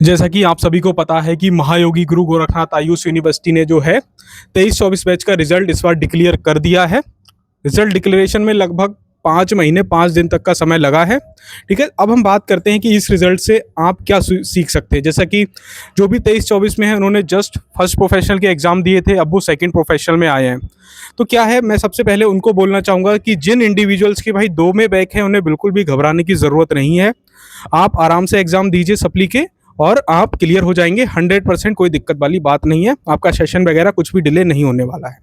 जैसा कि आप सभी को पता है कि महायोगी गुरु गोरखनाथ आयुष यूनिवर्सिटी ने जो है 23-24 बैच का रिजल्ट इस बार डिक्लेयर कर दिया है। रिजल्ट डिक्लेरेशन में लगभग 5 महीने 5 दिन तक का समय लगा है। ठीक है, अब हम बात करते हैं कि इस रिजल्ट से आप क्या सीख सकते हैं। जैसा कि जो भी 23-24 में है उन्होंने जस्ट फर्स्ट प्रोफेशनल के एग्ज़ाम दिए थे, अब वो सेकेंड प्रोफेशनल में आए हैं। तो क्या है, मैं सबसे पहले उनको बोलना चाहूँगा कि जिन इंडिविजुअल्स के भाई 2 में बैक है उन्हें बिल्कुल भी घबराने की ज़रूरत नहीं है। आप आराम से एग्ज़ाम दीजिए सप्ली के और आप क्लियर हो जाएंगे 100%। कोई दिक्कत वाली बात नहीं है, आपका सेशन वगैरह कुछ भी डिले नहीं होने वाला है।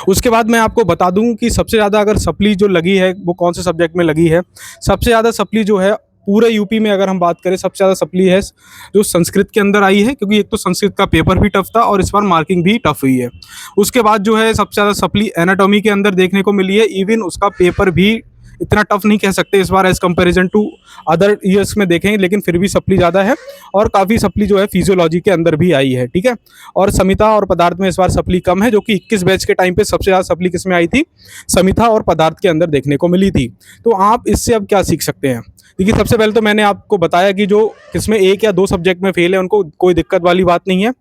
उसके बाद मैं आपको बता दूं कि सबसे ज़्यादा अगर सप्ली जो लगी है वो कौन से सब्जेक्ट में लगी है। सबसे ज़्यादा सप्ली जो है पूरे यूपी में अगर हम बात करें, सबसे ज़्यादा सप्ली है जो संस्कृत के अंदर आई है, क्योंकि एक तो संस्कृत का पेपर भी टफ था और इस बार मार्किंग भी टफ हुई है। उसके बाद जो है सबसे ज़्यादा सप्ली एनाटॉमी के अंदर देखने को मिली है। इवन उसका पेपर भी इतना टफ नहीं कह सकते इस बार as comparison to other years में देखें, लेकिन फिर भी सप्ली ज़्यादा है। और काफ़ी सप्ली जो है फिजियोलॉजी के अंदर भी आई है। ठीक है, और समिता और पदार्थ में इस बार सप्ली कम है, जो कि 21 बैच के टाइम पे सबसे ज़्यादा सप्ली किस में आई थी, समिता और पदार्थ के अंदर देखने को मिली थी। तो आप इससे अब क्या सीख सकते हैं। देखिए, सबसे पहले तो मैंने आपको बताया कि जो किसमें 1 या 2 सब्जेक्ट में फेल है उनको कोई दिक्कत वाली बात नहीं है।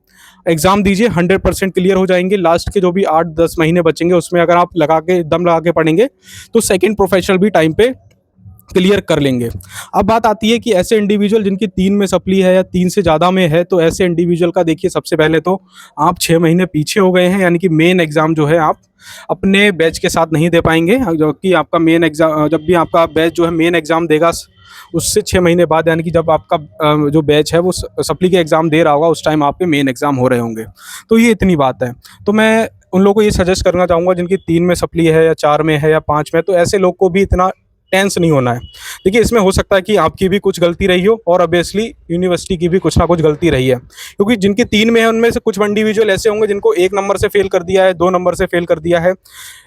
एग्ज़ाम दीजिए, 100% क्लियर हो जाएंगे। लास्ट के जो भी 8-10 महीने बचेंगे उसमें अगर आप दम लगा के पढ़ेंगे तो सेकंड प्रोफेशनल भी टाइम पे क्लियर कर लेंगे। अब बात आती है कि ऐसे इंडिविजुअल जिनकी 3 में सप्ली है या 3 से ज़्यादा में है, तो ऐसे इंडिविजुअल का देखिए, सबसे पहले तो आप 6 महीने पीछे हो गए हैं, यानी कि मेन एग्ज़ाम जो है आप अपने बैच के साथ नहीं दे पाएंगे। जबकि आपका मेन एग्ज़ाम, जब भी आपका बैच जो है मेन एग्ज़ाम देगा उससे 6 महीने बाद, यानी कि जब आपका जो बैच है वो सप्ली के एग्ज़ाम दे रहा होगा, उस टाइम आपके मेन एग्ज़ाम हो रहे होंगे। तो ये इतनी बात है। तो मैं उन लोगों को ये सजेस्ट करना चाहूँगा जिनकी 3 में सप्ली है या 4 में है या 5 में, तो ऐसे लोग को भी इतना टेंस नहीं होना है। देखिए, इसमें हो सकता है कि आपकी भी कुछ गलती रही हो और ऑब्वियसली यूनिवर्सिटी की भी कुछ ना कुछ गलती रही है, क्योंकि जिनकी 3 में है उनमें से कुछ इंडिविजुअल ऐसे होंगे जिनको 1 नंबर से फेल कर दिया है, 2 नंबर से फेल कर दिया है।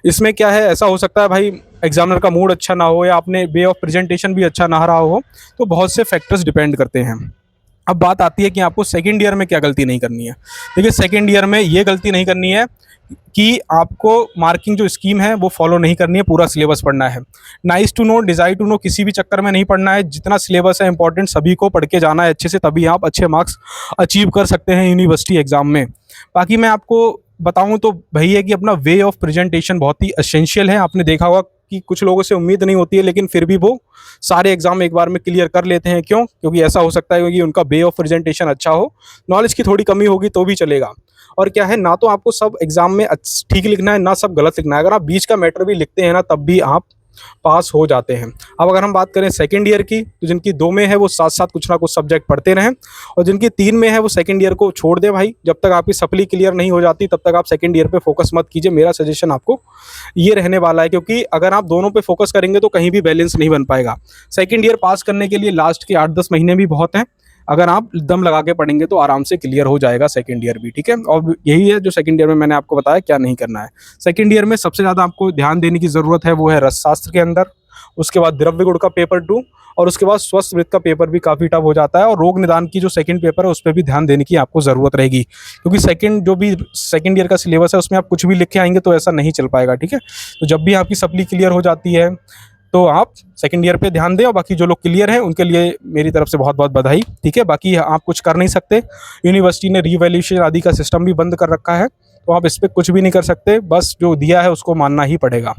इसमें क्या है, ऐसा हो सकता है भाई एग्जामिनर का मूड अच्छा ना हो या आपने वे ऑफ प्रेजेंटेशन भी अच्छा ना रहा हो, तो बहुत से फैक्टर्स डिपेंड करते हैं। अब बात आती है कि आपको सेकेंड ईयर में क्या गलती नहीं करनी है। देखिए, सेकेंड ईयर में ये गलती नहीं करनी है कि आपको मार्किंग जो स्कीम है वो फॉलो नहीं करनी है, पूरा सिलेबस पढ़ना है। Nice to know, desire to know किसी भी चक्कर में नहीं पढ़ना है। जितना सिलेबस है इंपॉर्टेंट सभी को पढ़ के जाना है अच्छे से, तभी आप अच्छे मार्क्स अचीव कर सकते हैं यूनिवर्सिटी एग्ज़ाम में। बाकी मैं आपको बताऊं तो वही है कि अपना वे ऑफ प्रेजेंटेशन बहुत ही एसेंशियल है। आपने देखा होगा कि कुछ लोगों से उम्मीद नहीं होती है, लेकिन फिर भी वो सारे एग्जाम एक बार में क्लियर कर लेते हैं। क्यों? क्योंकि ऐसा हो सकता है कि उनका वे ऑफ प्रेजेंटेशन अच्छा हो, नॉलेज की थोड़ी कमी होगी तो भी चलेगा। और क्या है, ना तो आपको सब एग्जाम में ठीक लिखना है, ना सब गलत लिखना है। अगर आप बीच का मैटर भी लिखते हैं ना, तब भी आप पास हो जाते हैं। अब अगर हम बात करें सेकेंड ईयर की, तो जिनकी 2 में है वो साथ साथ कुछ ना कुछ सब्जेक्ट पढ़ते रहें, और जिनकी 3 में है वो सेकेंड ईयर को छोड़ दें भाई। जब तक आपकी सप्ली क्लियर नहीं हो जाती तब तक आप सेकेंड ईयर पे फोकस मत कीजिए। मेरा सजेशन आपको ये रहने वाला है, क्योंकि अगर आप दोनों पे फोकस करेंगे तो कहीं भी बैलेंस नहीं बन पाएगा। सेकेंड ईयर पास करने के लिए लास्ट के 8-10 महीने भी बहुत हैं। अगर आप दम लगा के पढ़ेंगे तो आराम से क्लियर हो जाएगा सेकंड ईयर भी। ठीक है, और यही है जो सेकंड ईयर में मैंने आपको बताया क्या नहीं करना है। सेकंड ईयर में सबसे ज़्यादा आपको ध्यान देने की ज़रूरत है वो है रसशास्त्र के अंदर, उसके बाद द्रव्य गुण का पेपर 2, और उसके बाद स्वस्थ वृत्त का पेपर भी काफ़ी टफ हो जाता है। और रोग निदान की जो सेकंड पेपर है उस पर भी ध्यान देने की आपको ज़रूरत रहेगी, क्योंकि जो भी सेकंड ईयर का सिलेबस है उसमें आप कुछ भी लिख के आएंगे तो ऐसा नहीं चल पाएगा। ठीक है, तो जब भी आपकी सप्ली क्लियर हो जाती है तो आप सेकंड ईयर पे ध्यान दें, और बाकी जो लोग क्लियर हैं उनके लिए मेरी तरफ से बहुत बहुत बधाई। ठीक है, बाकी आप कुछ कर नहीं सकते, यूनिवर्सिटी ने रीवैल्यूएशन आदि का सिस्टम भी बंद कर रखा है, तो आप इस पर कुछ भी नहीं कर सकते, बस जो दिया है उसको मानना ही पड़ेगा।